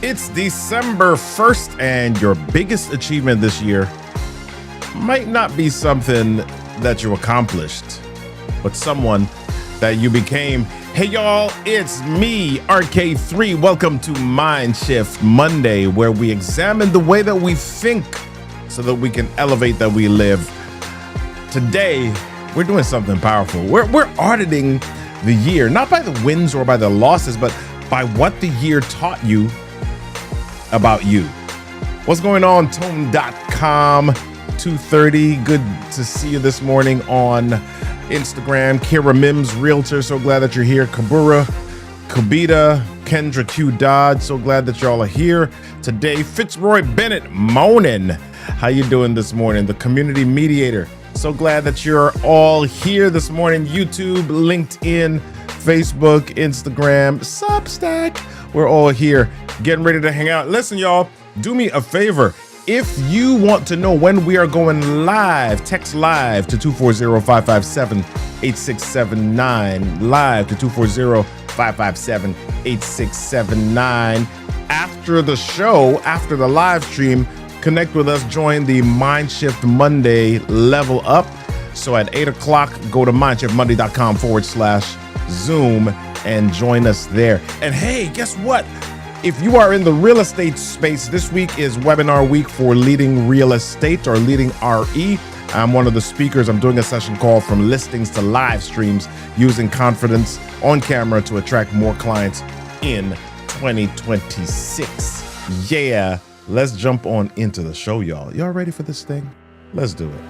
It's December 1st, and your biggest achievement this year might not be something that you accomplished, but someone that you became. Hey, y'all, it's me, RK3. Welcome to MINDSHiFT Monday, where we examine the way that we think so that we can elevate that we live. Today, we're doing something powerful. We're auditing the year, not by the wins or by the losses, but by what the year taught you about you. What's going on, Tone.com 230? Good to see you this morning on Instagram. Kira Mims, Realtor, so glad that you're here. Kabura, Kabita, Kendra Q. Dodd, so glad that y'all are here today. Fitzroy Bennett, Monin, how you doing this morning? The community mediator, so glad that you're all here this morning. YouTube, LinkedIn, Facebook, Instagram, Substack, we're all here getting ready to hang out. Listen, y'all, do me a favor. If you want to know when we are going live, text live to 240-557-8679, live to 240-557-8679. After the show, after the live stream, connect with us, join the MINDSHiFT Monday Level Up. So at 8 o'clock, go to mindshiftmonday.com/Zoom and join us there. And hey, guess what? If you are in the real estate space, this week is webinar week for leading real estate or leading RE. I'm one of the speakers. I'm doing a session called From Listings to Live Streams, using confidence on camera to attract more clients in 2026. Yeah, let's jump on into the show, y'all. Y'all ready for this thing? Let's do it.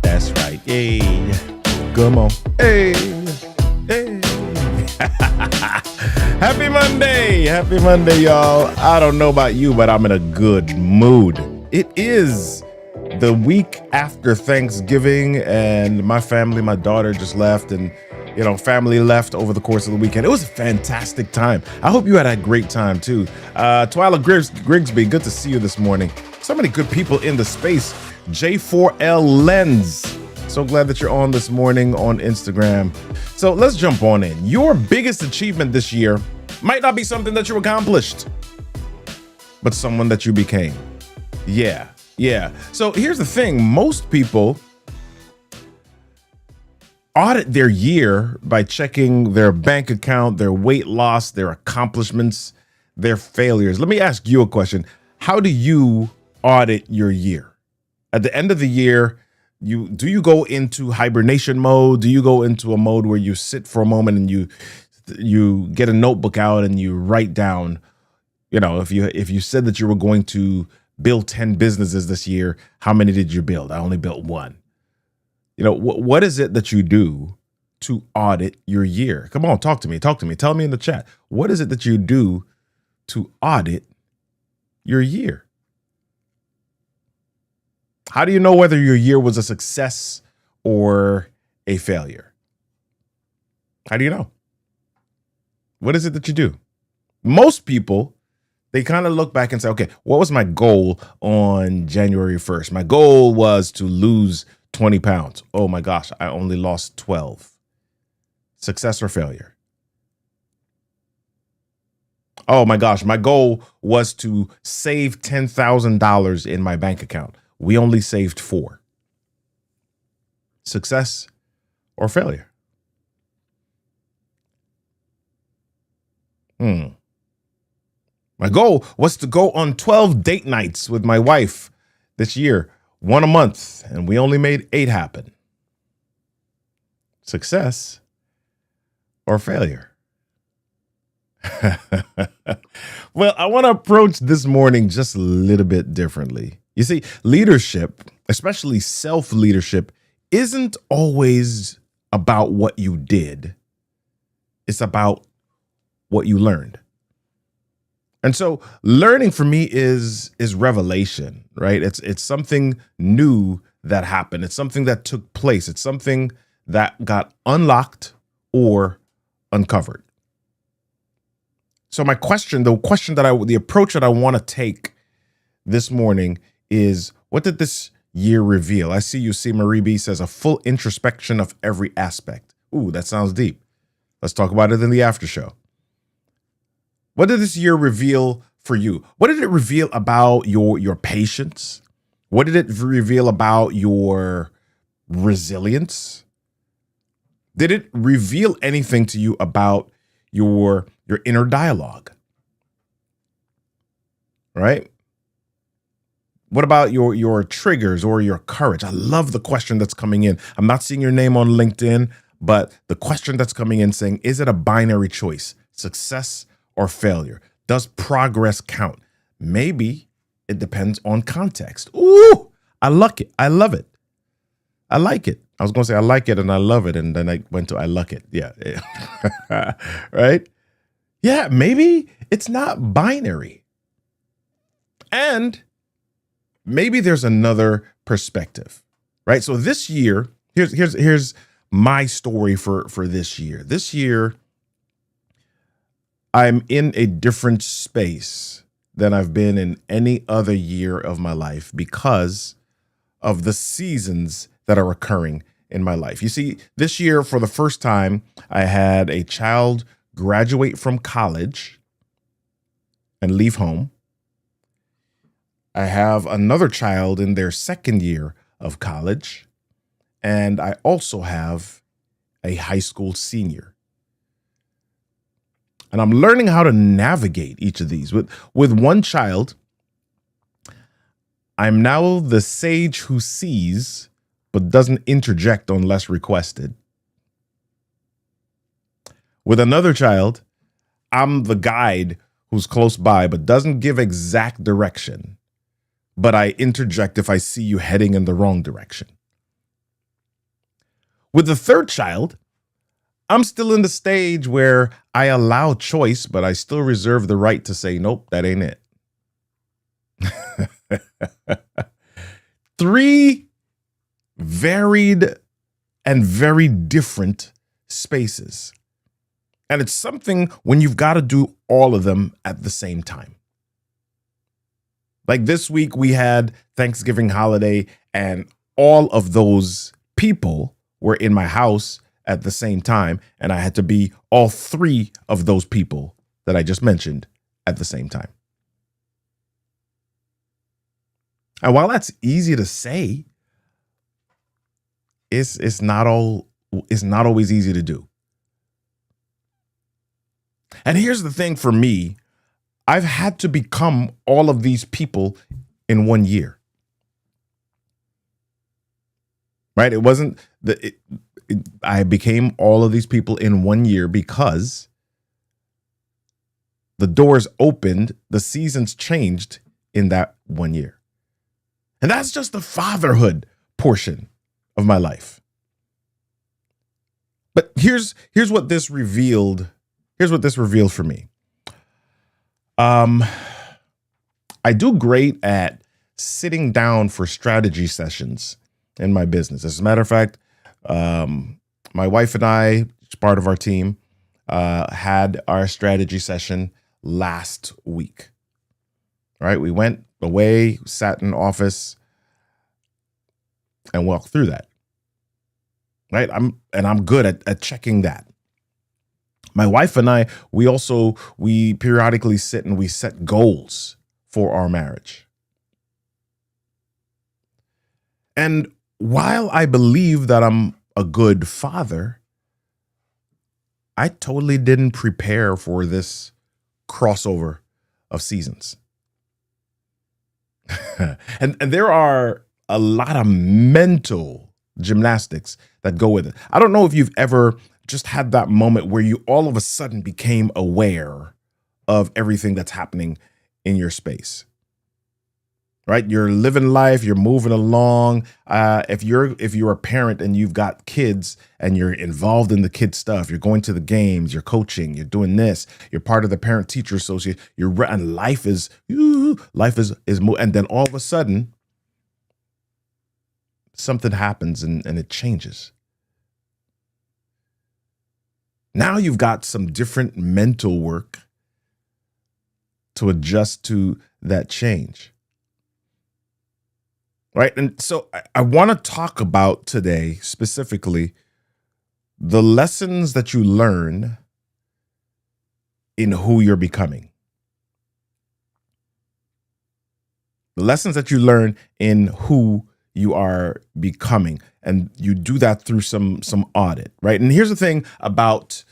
That's right. Hey, come on. Hey. Happy Monday, y'all. I don't know about you, but I'm in a good mood. It is the week after Thanksgiving, and my family, my daughter just left, and family left over the course of the weekend. It was a fantastic time. I hope you had a great time too. Twyla Grigsby, good to see you this morning. So many good people in the space. J4L Lens, so glad that you're on this morning on Instagram. So let's jump on in. Your biggest achievement this year might not be something that you accomplished, but someone that you became. Yeah. So here's the thing. Most people audit their year by checking their bank account, their weight loss, their accomplishments, their failures. Let me ask you a question. How do you audit your year? At the end of the year, do you go into hibernation mode? Do you go into a mode where you sit for a moment and you get a notebook out and you write down, if you said that you were going to build 10 businesses this year, how many did you build? I only built one. What is it that you do to audit your year? Come on, talk to me. Tell me in the chat. What is it that you do to audit your year? How do you know whether your year was a success or a failure? How do you know? What is it that you do? Most people, they kind of look back and say, okay, what was my goal on January 1st? My goal was to lose 20 pounds. Oh my gosh, I only lost 12. Success or failure? Oh my gosh, my goal was to save $10,000 in my bank account. We only saved 4. Success or failure? My goal was to go on 12 date nights with my wife this year, 1 a month, and we only made 8 happen. Success or failure? Well, I want to approach this morning just a little bit differently. You see, leadership, especially self-leadership, isn't always about what you did. It's about what you learned. And so learning for me is revelation, right? It's something new that happened. It's something that took place. It's something that got unlocked or uncovered. So the approach that I want to take this morning is, what did this year reveal? I see you see Marie B says a full introspection of every aspect. Ooh, that sounds deep. Let's talk about it in the after show. What did this year reveal for you? What did it reveal about your patience? What did it reveal about your resilience? Did it reveal anything to you about your inner dialogue? Right? What about your triggers or your courage? I love the question that's coming in. I'm not seeing your name on LinkedIn, but the question that's coming in saying, is it a binary choice? Success or failure? Does progress count? Maybe it depends on context. Ooh, I like it. I love it. I like it. I was going to say I like it and I love it. And then I went to I luck it. Yeah. Right? Yeah, maybe it's not binary. And maybe there's another perspective, right? So this year, here's my story for this year. This year, I'm in a different space than I've been in any other year of my life because of the seasons that are occurring in my life. You see, this year, for the first time, I had a child graduate from college and leave home. I have another child in their second year of college, and I also have a high school senior. And I'm learning how to navigate each of these. With one child, I'm now the sage who sees but doesn't interject unless requested. With another child, I'm the guide who's close by but doesn't give exact direction, but I interject if I see you heading in the wrong direction. With the third child, I'm still in the stage where I allow choice, but I still reserve the right to say, nope, that ain't it. 3 varied and very different spaces. And it's something when you've got to do all of them at the same time. Like this week, we had Thanksgiving holiday, and all of those people were in my house at the same time, and I had to be all 3 of those people that I just mentioned at the same time. And while that's easy to say, it's not always easy to do. And here's the thing for me, I've had to become all of these people in 1 year. Right? It wasn't I became all of these people in 1 year because the doors opened, the seasons changed in that 1 year. And that's just the fatherhood portion of my life. But here's what this revealed. Here's what this revealed for me. I do great at sitting down for strategy sessions in my business. As a matter of fact, my wife and I, part of our team, had our strategy session last week. All right, we went away, sat in office, and walked through that. Right, I'm good at checking that. My wife and I, we periodically sit and we set goals for our marriage. And while I believe that I'm a good father, I totally didn't prepare for this crossover of seasons. and there are a lot of mental gymnastics that go with it. I don't know if you've ever just had that moment where you all of a sudden became aware of everything that's happening in your space. right? You're living life, you're moving along. If you're a parent and you've got kids and you're involved in the kids stuff, you're going to the games, you're coaching, you're doing this, you're part of the parent teacher association, and life is and then all of a sudden something happens and it changes. Now you've got some different mental work to adjust to that change. Right. And so I want to talk about today specifically the lessons that you learn in who you're becoming. The lessons that you learn in who you are becoming. And you do that through some audit, right? And here's the thing about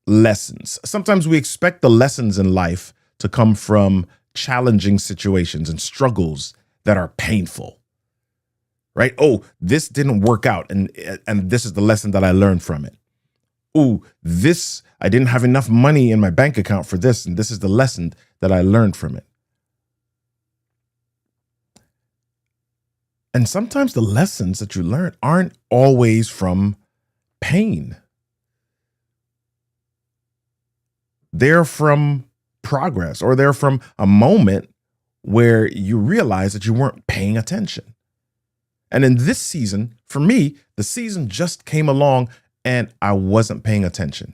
lessons. Sometimes we expect the lessons in life to come from challenging situations and struggles that are painful, right? Oh, this didn't work out, and this is the lesson that I learned from it. Oh, I didn't have enough money in my bank account for this, and this is the lesson that I learned from it. And sometimes the lessons that you learn aren't always from pain. They're from progress, or they're from a moment where you realize that you weren't paying attention. And in this season, for me, the season just came along and I wasn't paying attention.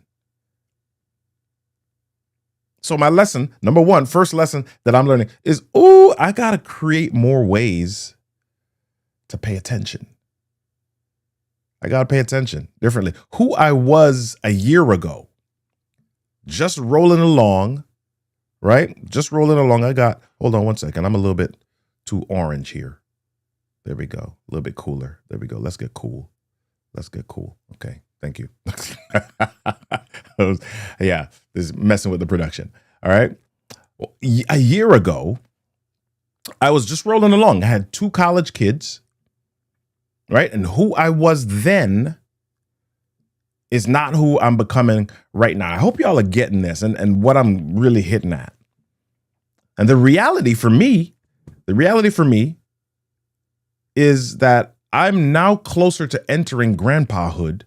So my lesson, number one, first lesson that I'm learning is, I got to create more ways to pay attention. I got to pay attention differently. Who I was a year ago, just rolling along, right? Just rolling along. Hold on one second. I'm a little bit too orange here. There we go. A little bit cooler. There we go. Let's get cool. Okay. Thank you. Yeah, this is messing with the production. All right. Well, a year ago, I was just rolling along. I had 2 college kids, right? And who I was then is not who I'm becoming right now. I hope y'all are getting this and what I'm really hitting at. And the reality for me is that I'm now closer to entering grandpahood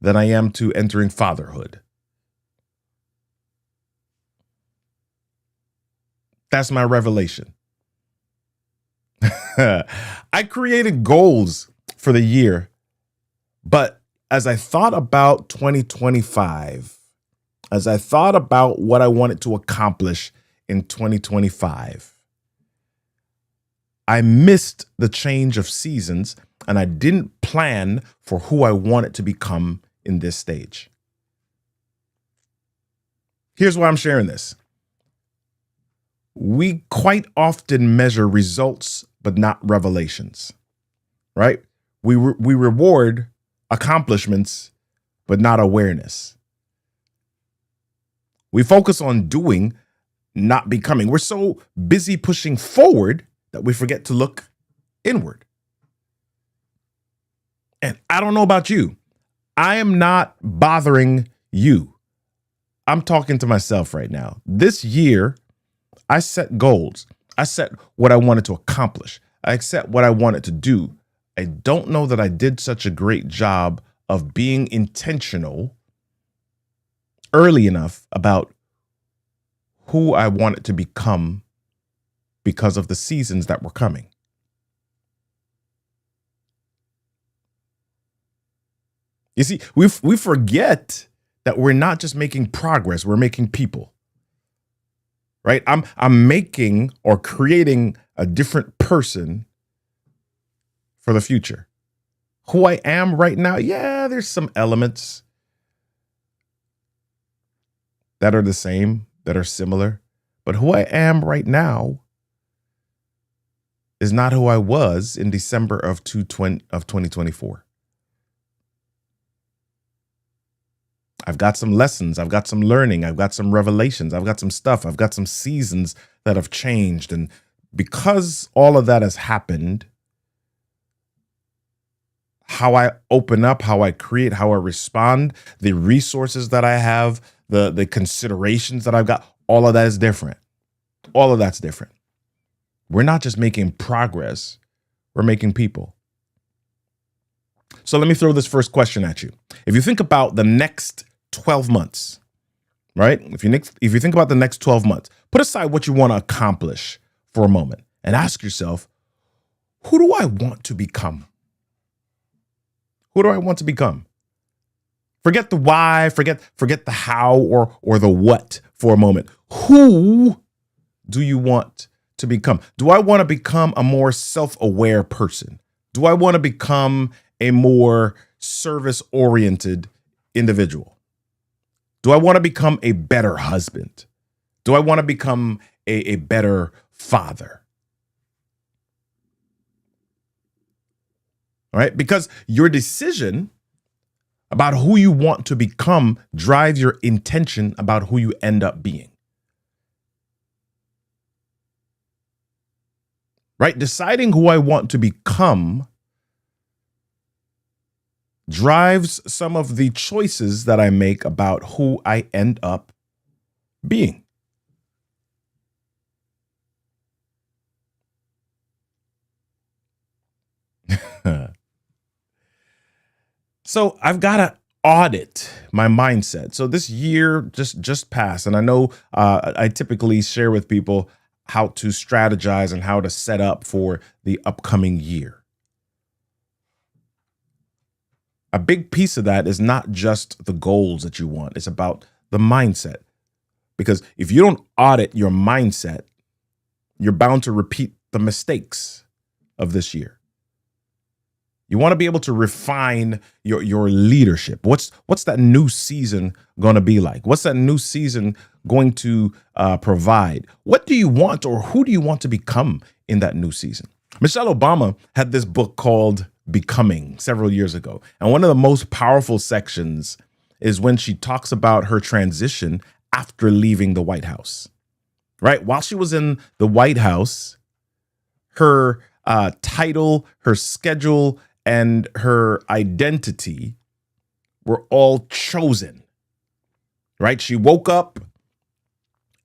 than I am to entering fatherhood. That's my revelation. I created goals for the year, but as I thought about 2025, as I thought about what I wanted to accomplish in 2025, I missed the change of seasons and I didn't plan for who I wanted to become in this stage. Here's why I'm sharing this. We quite often measure results, but not revelations, right? We reward accomplishments, but not awareness. We focus on doing, not becoming. We're so busy pushing forward that we forget to look inward. And I don't know about you. I am not bothering you. I'm talking to myself right now. This year, I set goals. I set what I wanted to accomplish. I set what I wanted to do. I don't know that I did such a great job of being intentional early enough about who I wanted to become because of the seasons that were coming. You see, we forget that we're not just making progress, we're making people. Right? I'm making or creating a different person for the future. Who I am right now, yeah, there's some elements that are the same, that are similar, but who I am right now is not who I was in December of 2024. I've got some lessons. I've got some learning. I've got some revelations. I've got some stuff. I've got some seasons that have changed. And because all of that has happened, how I open up, how I create, how I respond, the resources that I have, the considerations that I've got, all of that is different. All of that's different. we're not just making progress, we're making people. So let me throw this first question at you. If you think about the next 12 months, right? If you think about the next 12 months, put aside what you want to accomplish for a moment and ask yourself, who do I want to become? Who do I want to become? Forget the why, forget the how or the what for a moment. Who do you want to become? Do I want to become a more self-aware person? Do I want to become a more service-oriented individual? Do I want to become a better husband? Do I want to become a better father? All right, because your decision about who you want to become drives your intention about who you end up being. Right? Deciding who I want to become drives some of the choices that I make about who I end up being. So I've got to audit my mindset. So this year just passed, and I know I typically share with people how to strategize and how to set up for the upcoming year. A big piece of that is not just the goals that you want. It's about the mindset. Because if you don't audit your mindset, you're bound to repeat the mistakes of this year. You want to be able to refine your leadership. What's that new season going to be like? What's that new season going to provide? What do you want, or who do you want to become in that new season? Michelle Obama had this book called Becoming several years ago. And one of the most powerful sections is when she talks about her transition after leaving the White House, right? While she was in the White House, her title, her schedule, and her identity were all chosen, right? She woke up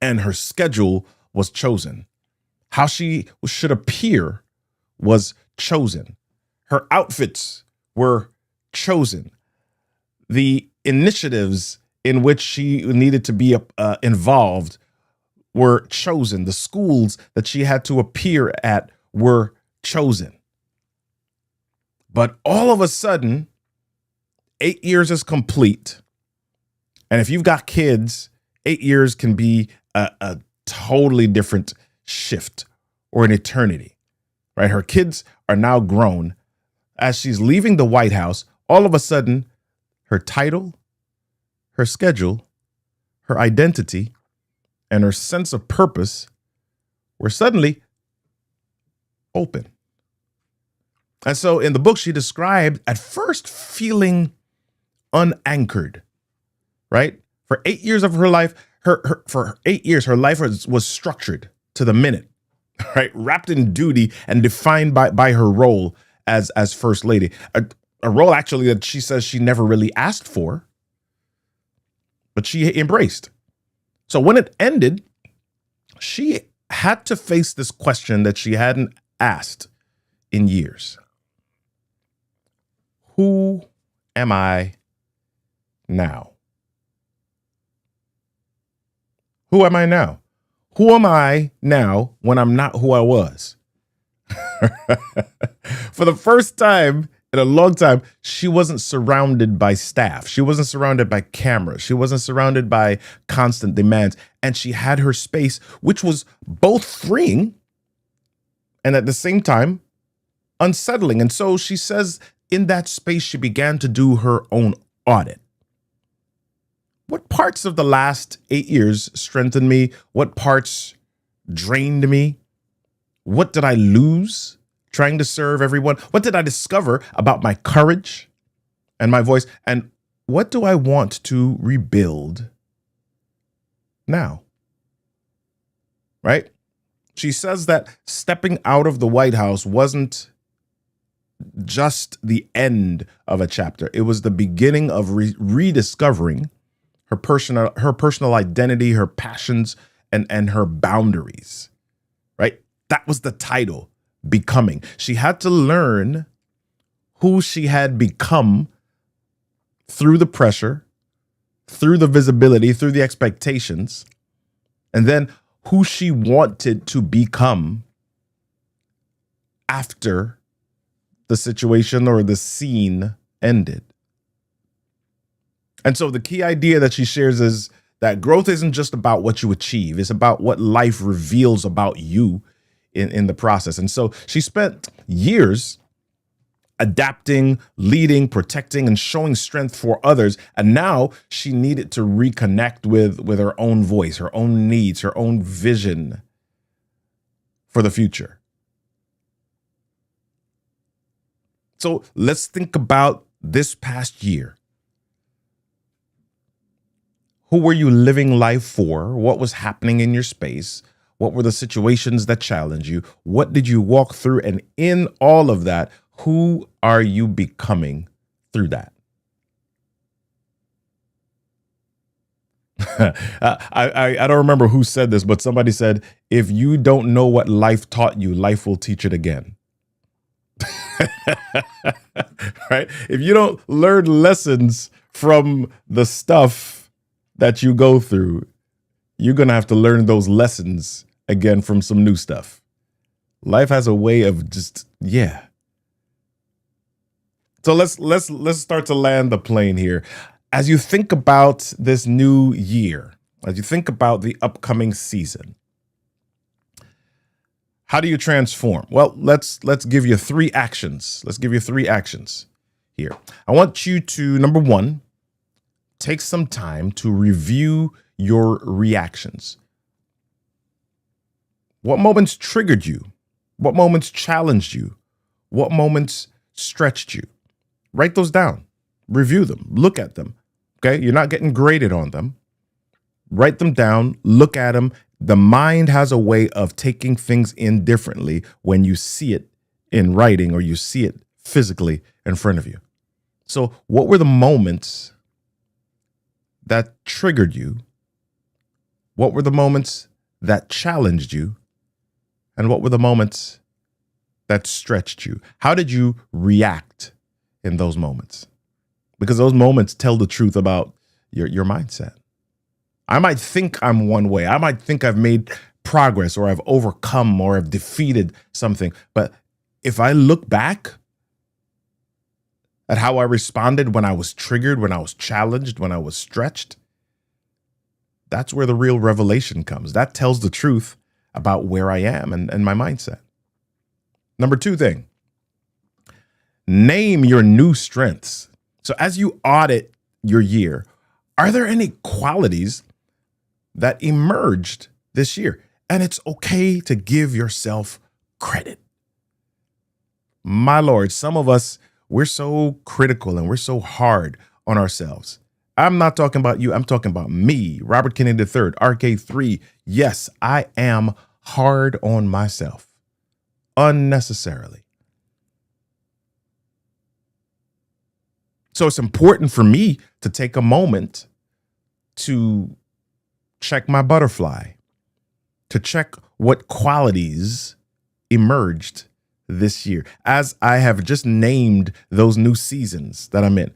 and her schedule was chosen. How she should appear was chosen. Her outfits were chosen. The initiatives in which she needed to be involved were chosen. The schools that she had to appear at were chosen. But all of a sudden, 8 years is complete. And if you've got kids, 8 years can be a totally different shift or an eternity, right? Her kids are now grown. As she's leaving the White House, all of a sudden, her title, her schedule, her identity, and her sense of purpose were suddenly open. And so in the book, she described at first feeling unanchored, right? For 8 years of her life, for 8 years, her life was structured to the minute, right? Wrapped in duty and defined by her role as First Lady. A role actually that she says she never really asked for, but she embraced. So when it ended, she had to face this question that she hadn't asked in years. Who am I now? Who am I now? Who am I now when I'm not who I was? For the first time in a long time, she wasn't surrounded by staff. She wasn't surrounded by cameras. She wasn't surrounded by constant demands. And she had her space, which was both freeing and at the same time unsettling. And so she says in that space, she began to do her own audit. What parts of the last 8 years strengthened me? What parts drained me? What did I lose trying to serve everyone? What did I discover about my courage and my voice? And what do I want to rebuild now? Right? She says that stepping out of the White House wasn't just the end of a chapter. It was the beginning of rediscovering her personal identity, her passions, and her boundaries. Right? That was the title, Becoming. She had to learn who she had become through the pressure, through the visibility, through the expectations, and then who she wanted to become after the situation or the scene ended. And so the key idea that she shares is that growth isn't just about what you achieve. It's about what life reveals about you in the process. And so she spent years adapting, leading, protecting, and showing strength for others. And now she needed to reconnect with her own voice, her own needs, her own vision for the future. So let's think about this past year. Who were you living life for? What was happening in your space? What were the situations that challenged you? What did you walk through? And in all of that, who are you becoming through that? I don't remember who said this, but somebody said, if you don't know what life taught you, life will teach it again. Right? If you don't learn lessons from the stuff that you go through, you're going to have to learn those lessons again from some new stuff. Life has a way of just, yeah. So let's start to land the plane here. As you think about this new year, as you think about the upcoming season, how do you transform? Well, let's give you 3 actions. Let's give you 3 actions here. I want you to, number 1, take some time to review your reactions. What moments triggered you? What moments challenged you? What moments stretched you? Write those down. Review them. Look at them. Okay? You're not getting graded on them. Write them down. Look at them. The mind has a way of taking things in differently when you see it in writing or you see it physically in front of you. So what were the moments that triggered you? What were the moments that challenged you? And what were the moments that stretched you? How did you react in those moments? Because those moments tell the truth about your mindset. I might think I'm one way. I might think I've made progress or I've overcome or I've defeated something. But if I look back at how I responded when I was triggered, when I was challenged, when I was stretched, that's where the real revelation comes. That tells the truth about where I am and my mindset. Number 2 thing, name your new strengths. So as you audit your year, are there any qualities that emerged this year? And it's okay to give yourself credit. My Lord, some of us, we're so critical and we're so hard on ourselves. I'm not talking about you. I'm talking about me, Robert Kennedy III, RK3. Yes, I am hard on myself unnecessarily. So it's important for me to take a moment to check my butterfly, to check what qualities emerged this year. As I have just named those new seasons that I'm in,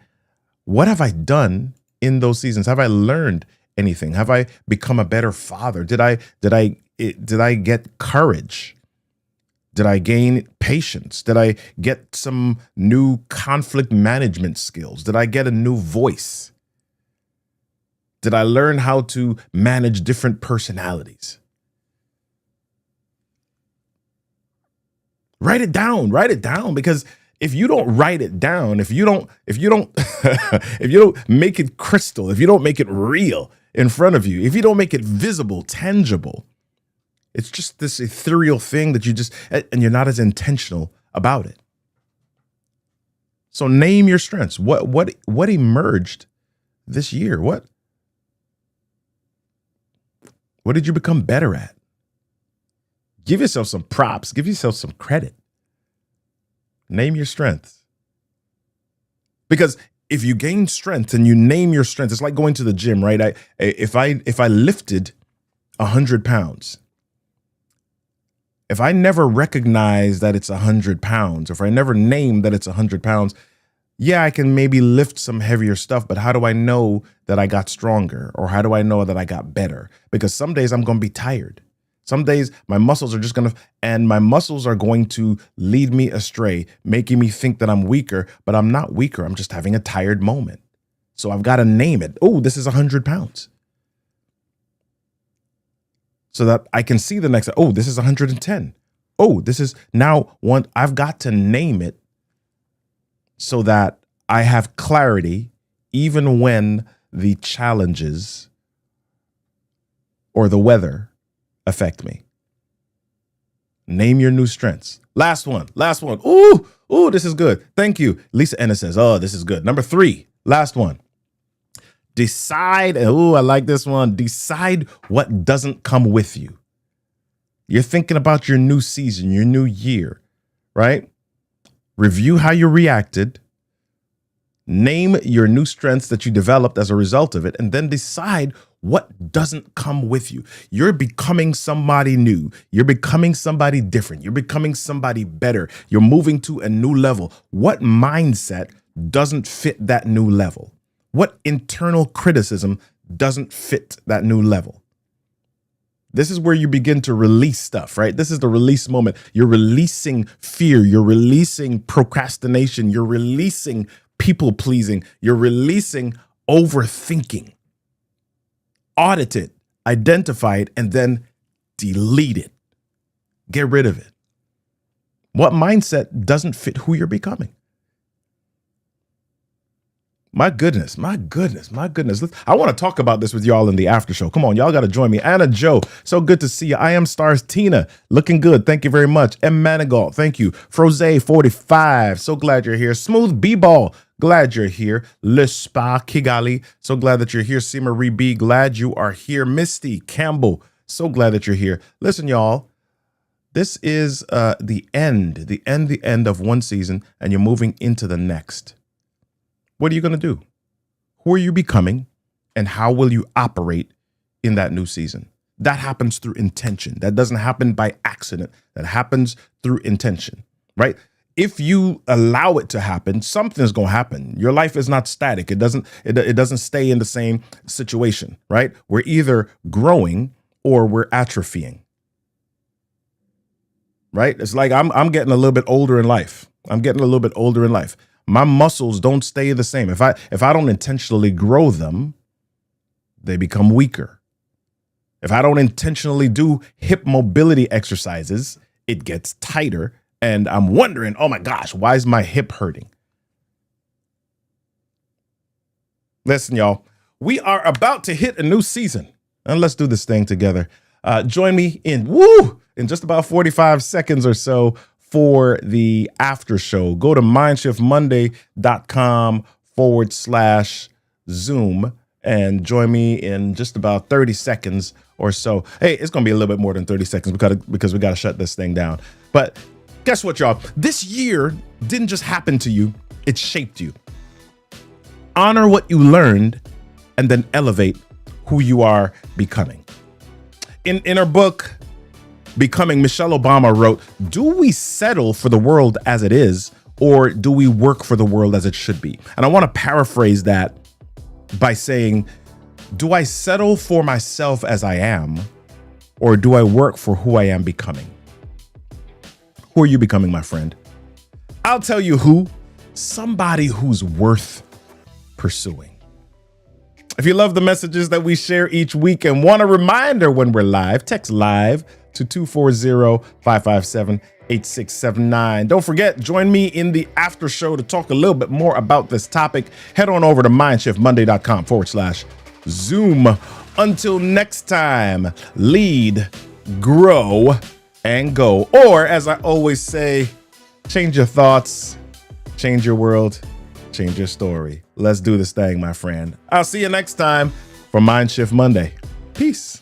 what have I done in those seasons? Have I learned anything? Have I become a better father? Did I get courage? Did I gain patience? Did I get some new conflict management skills? Did I get a new voice? Did I learn how to manage different personalities? Write it down, because if you don't write it down, if you don't if you don't make it crystal, if you don't make it real in front of you, if you don't make it visible, tangible, it's just this ethereal thing that and you're not as intentional about it. So name your strengths. What emerged this year? What did you become better at? Give yourself some props. Give yourself some credit. Name your strengths. Because if you gain strength and you name your strength, it's like going to the gym, right? If I lifted 100 pounds If I never recognize that it's 100 pounds, or if I never name that it's 100 pounds, yeah, I can maybe lift some heavier stuff, but how do I know that I got stronger? Or how do I know that I got better? Because some days I'm going to be tired. Some days my muscles are just and my muscles are going to lead me astray, making me think that I'm weaker, but I'm not weaker. I'm just having a tired moment. So I've got to name it. Oh, this is 100 pounds. So that I can see the next, oh, this is 110. Oh, this is now one. I've got to name it so that I have clarity even when the challenges or the weather affect me. Name your new strengths. Last one. Ooh, this is good. Thank you. Lisa Ennis says, oh, this is good. Number 3, last one. Decide. Oh, I like this one. Decide what doesn't come with you. You're thinking about your new season, your new year, right? Review how you reacted. Name your new strengths that you developed as a result of it, and then decide what doesn't come with you. You're becoming somebody new. You're becoming somebody different. You're becoming somebody better. You're moving to a new level. What mindset doesn't fit that new level? What internal criticism doesn't fit that new level? This is where you begin to release stuff, right? This is the release moment. You're releasing fear. You're releasing procrastination. You're releasing people pleasing. You're releasing overthinking. Audit it, identify it, and then delete it. Get rid of it. What mindset doesn't fit who you're becoming? My goodness. I want to talk about this with y'all in the after show. Come on, y'all got to join me. Anna Joe, so good to see you. I am Stars Tina, looking good. Thank you very much. M. Manigault, thank you. Froze 45, so glad you're here. Smooth B-Ball, glad you're here. Le Spa Kigali, so glad that you're here. Seema Marie B, glad you are here. Misty Campbell, so glad that you're here. Listen, y'all, this is the end of one season, and you're moving into the next. What are you going to do? Who are you becoming? And how will you operate in that new season? That happens through intention. That doesn't happen by accident. That happens through intention, right? If you allow it to happen, something's going to happen. Your life is not static. It doesn't stay in the same situation, right? We're either growing or we're atrophying, right? It's like I'm getting a little bit older in life. My muscles don't stay the same. If I don't intentionally grow them, they become weaker. If I don't intentionally do hip mobility exercises, it gets tighter. And I'm wondering, oh my gosh, why is my hip hurting? Listen, y'all, we are about to hit a new season. And let's do this thing together. Join me in just about 45 seconds or so for the after show. Go to mindshiftmonday.com/Zoom and join me in just about 30 seconds or so. Hey, it's going to be a little bit more than 30 seconds because we got to shut this thing down. But guess what, y'all? This year didn't just happen to you. It shaped you. Honor what you learned and then elevate who you are becoming. In her book, Becoming, Michelle Obama wrote, do we settle for the world as it is, or do we work for the world as it should be? And I want to paraphrase that by saying, do I settle for myself as I am, or do I work for who I am becoming? Who are you becoming, my friend? I'll tell you who. Somebody who's worth pursuing. If you love the messages that we share each week and want a reminder when we're live, text live to 240-557-8679. Don't forget, join me in the after show to talk a little bit more about this topic. Head on over to mindshiftmonday.com/Zoom. Until next time, lead, grow, and go. Or as I always say, change your thoughts, change your world, change your story. Let's do this thing, my friend. I'll see you next time for MindShift Monday. Peace.